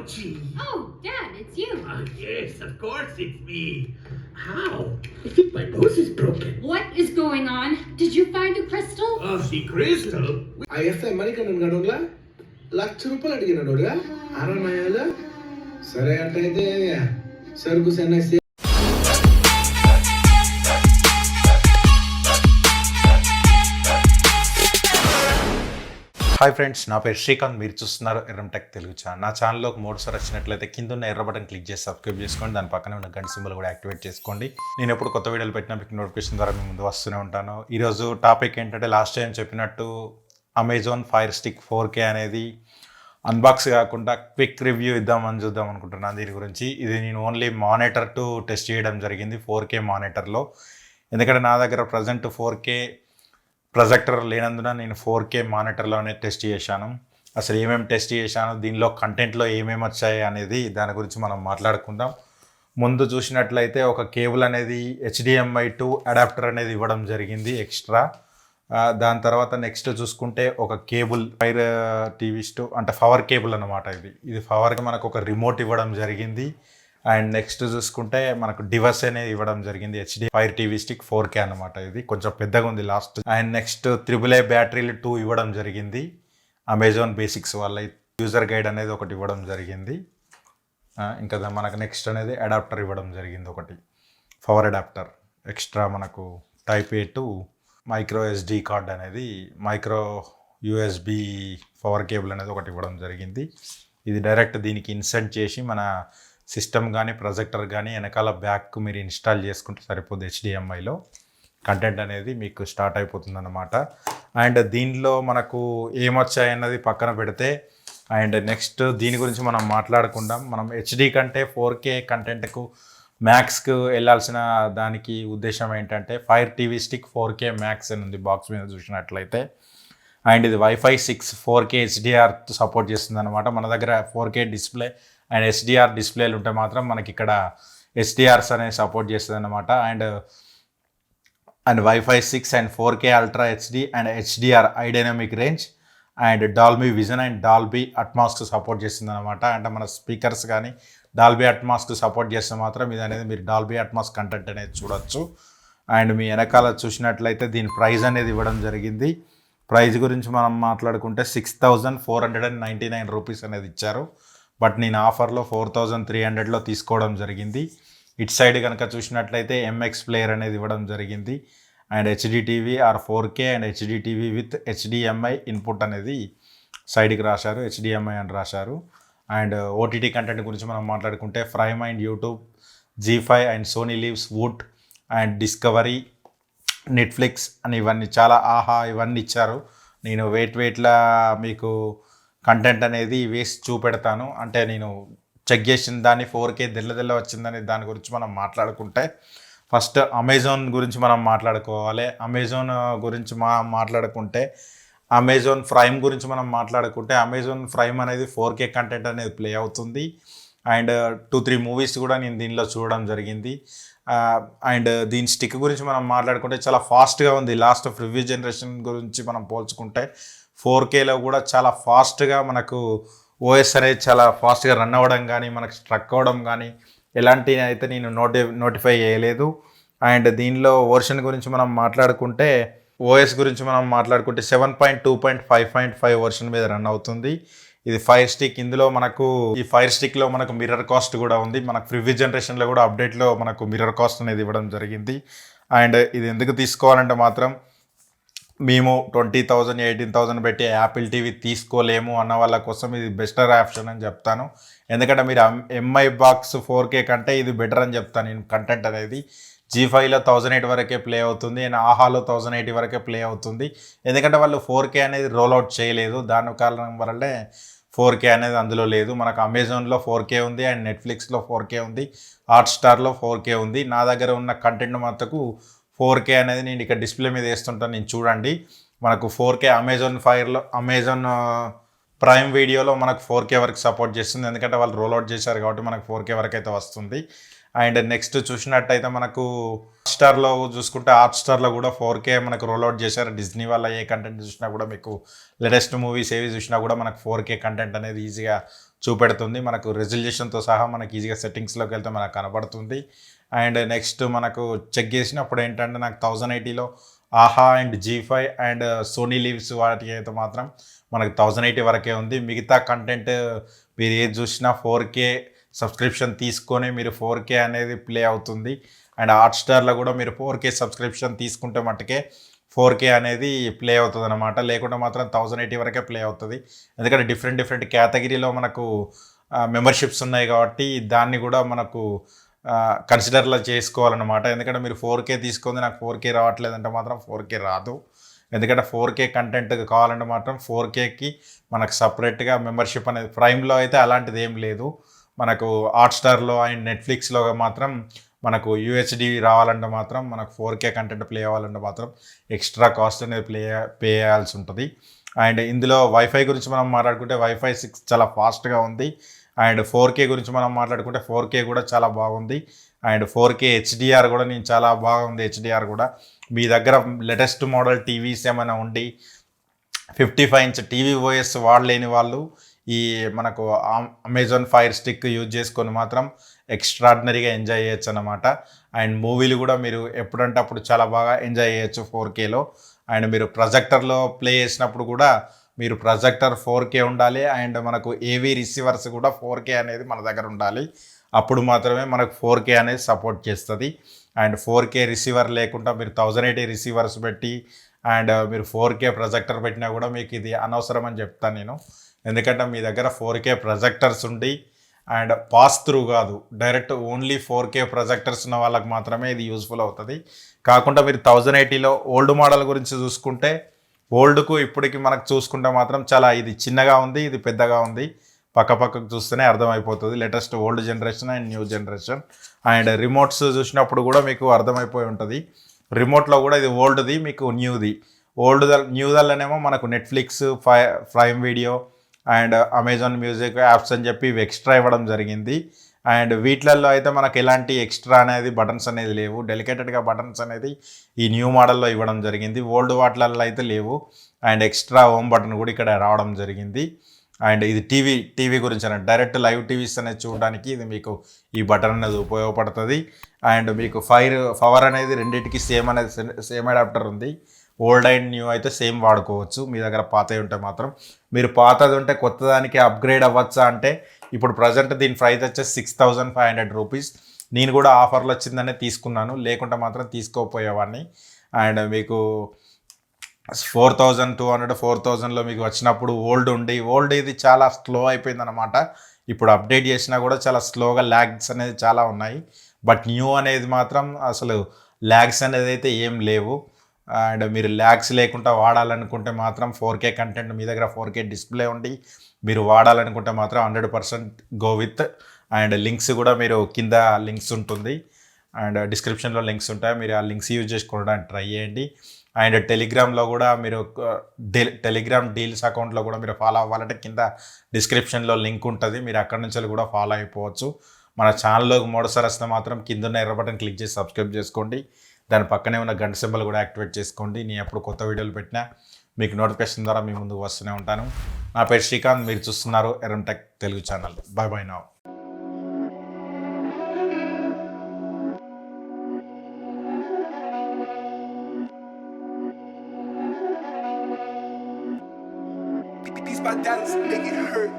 Archie! Oh, Dad, it's you. Yes, of course it's me. How? I think my nose is broken. What is going on? Did you find a crystal? Oh, see, Crystal? ISI Manikannan గడుగులా ₹1,00,000 అడిగినాడుగా అరవై సరే అట్టయితే సరుకు సన్నసి. Hi friends, నా పేరు శ్రీకాంత్. మీరు చూస్తున్నారు ఎర్రం టెక్ తెలుగు ఛానల్. నా ఛానల్లోకి మూడుసారి వచ్చినట్లయితే కింద ఉన్న ఎర్ర బటన్ క్లిక్ చేసి సబ్స్క్రైబ్ చేసుకోండి. దాని పక్కనే ఉన్న గంట సింబల్ కూడా యాక్టివేట్ చేసుకోండి. నేను ఎప్పుడు కొత్త వీడియోలు పెట్టినా మీకు నోటిఫికేషన్ ద్వారా మీ ముందు వస్తూనే ఉంటాను. ఈరోజు టాపిక్ ఏంటంటే, లాస్ట్ టైం చెప్పినట్టు అమెజాన్ ఫైర్ స్టిక్ 4K అనేది అన్బాక్స్ కాకుండా క్విక్ రివ్యూ ఇద్దామని చూద్దాం అనుకుంటున్నాను దీని గురించి. ఇది నేను ఓన్లీ మానిటర్ టు టెస్ట్ చేయడం జరిగింది, 4K మానిటర్లో. ఎందుకంటే నా దగ్గర ప్రజెంట్ 4K ప్రొజెక్టర్ లేనందున నేను 4K మానిటర్లోనే టెస్ట్ చేశాను. అసలు ఏమేమి టెస్ట్ చేశాను, దీనిలో కంటెంట్లో ఏమేమి వచ్చాయి అనేది దాని గురించి మనం మాట్లాడుకుందాం. ముందు చూసినట్లయితే ఒక కేబుల్ అనేది HDMI టు అడాప్టర్ అనేది ఇవ్వడం జరిగింది ఎక్స్ట్రా. దాని తర్వాత నెక్స్ట్ చూసుకుంటే ఒక కేబుల్ ఫైర్ టీవీస్ టు అంటే పవర్ కేబుల్ అన్నమాట. ఇది పవర్కి మనకు ఒక రిమోట్ ఇవ్వడం జరిగింది. అండ్ నెక్స్ట్ చూసుకుంటే మనకు డివైస్ అనేది ఇవ్వడం జరిగింది, HD fire TV stick 4K అనమాట. ఇది కొంచెం పెద్దగా ఉంది లాస్ట్. అండ్ నెక్స్ట్ AAA బ్యాటరీలు 2 ఇవ్వడం జరిగింది. అమెజాన్ బేసిక్స్ వాళ్ళ యూజర్ గైడ్ అనేది ఒకటి ఇవ్వడం జరిగింది. ఇంకా మనకు నెక్స్ట్ అనేది అడాప్టర్ ఇవ్వడం జరిగింది, ఒకటి పవర్ అడాప్టర్ ఎక్స్ట్రా. మనకు type A to micro SD card అనేది, మైక్రో USB పవర్ కేబుల్ అనేది ఒకటి ఇవ్వడం జరిగింది. ఇది డైరెక్ట్ దీనికి ఇన్సర్ట్ చేసి మన సిస్టమ్ కానీ ప్రొజెక్టర్ కానీ వెనకాల బ్యాక్ మీరు ఇన్స్టాల్ చేసుకుంటే సరిపోద్ది. HDMIలో కంటెంట్ అనేది మీకు స్టార్ట్ అయిపోతుంది అన్నమాట. అండ్ దీనిలో మనకు ఏమొచ్చాయన్నది పక్కన పెడితే, అండ్ నెక్స్ట్ దీని గురించి మనం మాట్లాడుకుందాం. మనం HD కంటే 4K కంటెంట్కు మ్యాక్స్కు వెళ్ళాల్సిన దానికి ఉద్దేశం ఏంటంటే, fire TV stick 4K max అని ఉంది బాక్స్ మీద చూసినట్లయితే. అండ్ ఇది Wi-Fi 6 4K HDR సపోర్ట్ చేస్తుంది అనమాట. మన దగ్గర 4K డిస్ప్లే అండ్ HDR డిస్ప్లేలు ఉంటే మాత్రం మనకి ఇక్కడ HDRs అనేది సపోర్ట్ చేస్తుంది అనమాట. And Wi-Fi 6 and 4K ultra HD and HDR high dynamic range and Dolby vision and Dolby అట్మాస్కు సపోర్ట్ చేస్తుంది అనమాట. అంటే మన స్పీకర్స్ కానీ డాల్బీ అట్మాస్కు సపోర్ట్ చేస్తే మాత్రం ఇది అనేది మీరు డాల్బీ అట్మాస్ కంటెంట్ అనేది చూడొచ్చు. అండ్ మీ వెనకాల చూసినట్లయితే దీని ప్రైస్ అనేది ఇవ్వడం జరిగింది. ప్రైస్ గురించి మనం మాట్లాడుకుంటే 6,499 రూపీస్ అనేది ఇచ్చారు. బట్ నేను ఆఫర్లో 4,300లో తీసుకోవడం జరిగింది. ఇటు సైడ్ కనుక చూసినట్లయితే MX ప్లేయర్ అనేది ఇవ్వడం జరిగింది. And HD TV or 4K and HD TV with HDMI input అనేది సైడ్కి రాశారు, HDMI అని రాశారు. అండ్ OTT కంటెంట్ గురించి మనం మాట్లాడుకుంటే Prime and YouTube, G5 and Sony LIVs, Voot and Discovery, Netflix అని ఇవన్నీ చాలా ఇవన్నీ ఇచ్చారు. నేను వెయిట్లా మీకు కంటెంట్ అనేది వేసి చూపెడతాను. అంటే నేను చెక్ చేసిన దాన్ని 4K తెల్ల వచ్చిందని దాని గురించి మనం మాట్లాడుకుంటే, ఫస్ట్ అమెజాన్ గురించి మనం మాట్లాడుకోవాలి. అమెజాన్ గురించి మాట్లాడుకుంటే అమెజాన్ ప్రైమ్ గురించి మనం మాట్లాడుకుంటే అమెజాన్ ప్రైమ్ అనేది 4K కంటెంట్ అనేది ప్లే అవుతుంది. అండ్ 2-3 మూవీస్ కూడా నేను దీనిలో చూడడం జరిగింది. అండ్ దీని స్టిక్ గురించి మనం మాట్లాడుకుంటే చాలా ఫాస్ట్గా ఉంది. లాస్ట్ ప్రివ్యూ జనరేషన్ గురించి మనం పోల్చుకుంటే 4Kలో కూడా చాలా ఫాస్ట్గా మనకు OS అనేది చాలా ఫాస్ట్గా రన్ అవ్వడం కానీ, మనకు స్ట్రక్ అవ్వడం కానీ ఎలాంటి అయితే నేను నోటిఫై చేయలేదు. అండ్ దీనిలో వర్షన్ గురించి మనం మాట్లాడుకుంటే, OS గురించి మనం మాట్లాడుకుంటే 7.2.5.5 వర్షన్ మీద రన్ అవుతుంది. ఇది ఫైర్ స్టిక్. ఇందులో మనకు ఈ ఫైర్ స్టిక్లో మనకు మిర్రర్ కాస్ట్ కూడా ఉంది. మనకు ప్రివ్యూ జనరేషన్లో కూడా అప్డేట్లో మనకు మిర్రర్ కాస్ట్ అనేది ఇవ్వడం జరిగింది. అండ్ ఇది ఎందుకు తీసుకోవాలంటే మాత్రం, మేము 20,000 18,000 పెట్టి యాపిల్ టీవీ తీసుకోలేము అన్న వాళ్ళ కోసం ఇది బెస్టర్ ఆప్షన్ అని చెప్తాను. ఎందుకంటే మీరు MI బాక్స్ 4K కంటే ఇది బెటర్ అని చెప్తాను నేను. కంటెంట్ అనేది G5లో 1080 వరకే ప్లే అవుతుంది అండ్ ఆహాలో 1080 వరకే ప్లే అవుతుంది. ఎందుకంటే వాళ్ళు 4K అనేది రోల్ అవుట్ చేయలేదు. దాని కారణం వల్లనే 4K అనేది అందులో లేదు. మనకు అమెజాన్లో 4K ఉంది అండ్ నెట్ఫ్లిక్స్లో 4K ఉంది, హాట్స్టార్లో 4K ఉంది. నా దగ్గర ఉన్న కంటెంట్ మట్టుకు 4K అనేది నేను ఇక్కడ డిస్ప్లే మీద వేస్తుంటాను, నేను చూడండి. మనకు 4K అమెజాన్ ప్రైమ్ వీడియోలో మనకు 4K వరకు సపోర్ట్ చేస్తుంది. ఎందుకంటే వాళ్ళు రోల్అవుట్ చేశారు కాబట్టి మనకు 4K వరకు అయితే వస్తుంది. అండ్ నెక్స్ట్ చూసినట్టయితే మనకు హాట్స్టార్లో చూసుకుంటే, హాట్స్టార్లో కూడా 4K మనకు రోల్అవుట్ చేశారు. డిజ్నీ వల్ల ఏ కంటెంట్ చూసినా కూడా మీకు లేటెస్ట్ మూవీస్ ఏవి చూసినా కూడా మనకు 4K కంటెంట్ అనేది ఈజీగా చూపెడుతుంది. మనకు రెజల్యూషన్తో సహా మనకి ఈజీగా సెట్టింగ్స్లోకి వెళ్తే మనకు కనబడుతుంది. అండ్ నెక్స్ట్ మనకు చెక్ చేసినప్పుడు ఏంటంటే నాకు 1080లో ఆహా and G5 and Sony leaves వాటికి అయితే మాత్రం మనకు 1080 వరకే ఉంది. మిగతా కంటెంట్ మీరు ఏది చూసినా 4K సబ్స్క్రిప్షన్ తీసుకొని మీరు 4K అనేది ప్లే అవుతుంది. అండ్ హాట్స్టార్లో కూడా మీరు 4K సబ్స్క్రిప్షన్ తీసుకుంటే మట్టుకే 4K అనేది ప్లే అవుతుంది అనమాట. లేకుంటే మాత్రం 1080 వరకే ప్లే అవుతుంది. ఎందుకంటే డిఫరెంట్ కేటగిరీలో మనకు మెంబర్షిప్స్ ఉన్నాయి కాబట్టి దాన్ని కూడా మనకు కన్సిడర్లో చేసుకోవాలన్నమాట. ఎందుకంటే మీరు 4K తీసుకుంది నాకు 4K రావట్లేదంటే మాత్రం 4K రాదు. ఎందుకంటే 4K కంటెంట్ కావాలంటే మాత్రం 4Kకి మనకు సపరేట్గా మెంబర్షిప్ అనేది ప్రైమ్లో అయితే అలాంటిది ఏం లేదు. మనకు హాట్స్టార్లో అండ్ నెట్ఫ్లిక్స్లో మాత్రం మనకు UHD రావాలంటే మాత్రం మనకు 4K కంటెంట్ ప్లే అవ్వాలంటే మాత్రం ఎక్స్ట్రా కాస్ట్ అనేది పే చేయాల్సి ఉంటుంది. అండ్ ఇందులో వైఫై గురించి మనం మాట్లాడుకుంటే వైఫై 6 చాలా ఫాస్ట్గా ఉంది. అండ్ 4K గురించి మనం మాట్లాడుకుంటే 4K కూడా చాలా బాగుంది. అండ్ 4K HDR కూడా నేను చాలా బాగుంది. HDR కూడా మీ దగ్గర లేటెస్ట్ మోడల్ టీవీస్ ఏమైనా ఉండి 55 ఇంచ్ టీవీ ఓఎస్ వాడలేని వాళ్ళు ఈ మనకు అమెజాన్ ఫైర్ స్టిక్ యూజ్ చేసుకొని మాత్రం ఎక్స్ట్రాడినరీగా ఎంజాయ్ చేయొచ్చు అనమాట. అండ్ మూవీలు కూడా మీరు ఎప్పుడంటే అప్పుడు చాలా బాగా ఎంజాయ్ చేయొచ్చు 4Kలో. అండ్ మీరు ప్రొజెక్టర్లో ప్లే చేసినప్పుడు కూడా మీరు ప్రొజెక్టర్ 4K ఉండాలి. అండ్ మనకు ఏవీ రిసీవర్స్ కూడా 4K అనేది మన దగ్గర ఉండాలి. అప్పుడు మాత్రమే మనకు 4K అనేది సపోర్ట్ చేస్తుంది. అండ్ 4K రిసీవర్ లేకుండా మీరు 1080 రిసీవర్స్ పెట్టి అండ్ మీరు 4K ప్రొజెక్టర్ పెట్టినా కూడా మీకు ఇది అనవసరం అని చెప్తాను నేను. ఎందుకంటే మీ దగ్గర 4K ప్రొజెక్టర్స్ ఉండి అండ్ పాస్ త్రూ కాదు, డైరెక్ట్ ఓన్లీ 4K ప్రొజెక్టర్స్ ఉన్న వాళ్ళకి మాత్రమే ఇది యూజ్ఫుల్ అవుతుంది. కాకుండా మీరు 1080లో ఓల్డ్ మోడల్ గురించి చూసుకుంటే ఓల్డ్కు ఇప్పటికి మనకు చూసుకుంటే మాత్రం చాలా ఇది చిన్నగా ఉంది, ఇది పెద్దగా ఉంది. పక్కకు చూస్తేనే అర్థమైపోతుంది latest old generation and new generation. And remotes చూసినప్పుడు కూడా మీకు అర్థమైపోయి ఉంటుంది. రిమోట్లో కూడా ఇది ఓల్డ్ది, మీకు న్యూది. న్యూదల్లోనేమో మనకు Netflix, prime video and Amazon music apps అని చెప్పి ఇవి ఎక్స్ట్రా ఇవ్వడం జరిగింది. అండ్ వీటిలలో అయితే మనకు ఎలాంటి ఎక్స్ట్రా అనేది బటన్స్ అనేది లేవు. డెలికేటెడ్గా బటన్స్ అనేది ఈ న్యూ మోడల్లో ఇవ్వడం జరిగింది. ఓల్డ్ వాటిలలో అయితే లేవు. అండ్ ఎక్స్ట్రా హోమ్ బటన్ కూడా ఇక్కడ రావడం జరిగింది. అండ్ ఇది టీవీ గురించి అనేది డైరెక్ట్ లైవ్ టీవీస్ అనేది చూడడానికి ఇది మీకు ఈ బటన్ అనేది ఉపయోగపడుతుంది. అండ్ మీకు పవర్ అనేది రెండింటికి సేమ్ అడాప్టర్ ఉంది. ఓల్డ్ అండ్ న్యూ అయితే సేమ్ వాడుకోవచ్చు. మీ దగ్గర పాతవి ఉంటే మాత్రం. మీరు పాతది ఉంటే కొత్తదానికి అప్గ్రేడ్ అవ్వచ్చా అంటే ఇప్పుడు ప్రజెంట్ దీని ప్రైస్ వచ్చేసి 6,500 రూపీస్. నేను కూడా ఆఫర్లు వచ్చిందనే తీసుకున్నాను, లేకుంటే మాత్రం తీసుకోపోయేవాడిని. అండ్ మీకు 4,200 4,000లో మీకు వచ్చినప్పుడు ఓల్డ్ ఇది చాలా స్లో అయిపోయింది అనమాట. ఇప్పుడు అప్డేట్ చేసినా కూడా చాలా స్లోగా ల్యాగ్స్ అనేది చాలా ఉన్నాయి. బట్ న్యూ అనేది మాత్రం అసలు ల్యాగ్స్ అనేది అయితే ఏం లేవు. అండ్ మీరు ల్యాగ్స్ లేకుండా వాడాలనుకుంటే మాత్రం 4K కంటెంట్ మీ దగ్గర 4K డిస్ప్లే ఉండి మీరు వాడాలనుకుంటే మాత్రం 100% గో విత్. అండ్ లింక్స్ కూడా మీరు కింద లింక్స్ ఉంటుంది అండ్ డిస్క్రిప్షన్లో లింక్స్ ఉంటాయి. మీరు ఆ లింక్స్ యూజ్ చేసుకోవడానికి ట్రై చేయండి. అండ్ టెలిగ్రామ్లో కూడా మీరు టెలిగ్రామ్ డీల్స్ అకౌంట్లో కూడా మీరు ఫాలో అవ్వాలంటే కింద డిస్క్రిప్షన్లో లింక్ ఉంటుంది. మీరు అక్కడి నుంచి కూడా ఫాలో అయిపోవచ్చు. మన ఛానల్లోకి మూడోసారి వస్తే మాత్రం కింద ఉన్న ఎర్ర బటన్ క్లిక్ చేసి సబ్స్క్రైబ్ చేసుకోండి. దాని పక్కనే ఉన్న గంట సింబల్ కూడా యాక్టివేట్ చేసుకోండి. నేను ఎప్పుడు కొత్త వీడియోలు పెట్టినా మీకు నోటిఫికేషన్ ద్వారా మీ ముందుకు వస్తూనే ఉంటాను. నా పేరు శ్రీకాంత్, మీరు చూస్తున్నారు Yerram tech Telugu channel. By now. These my dollars make it hurt.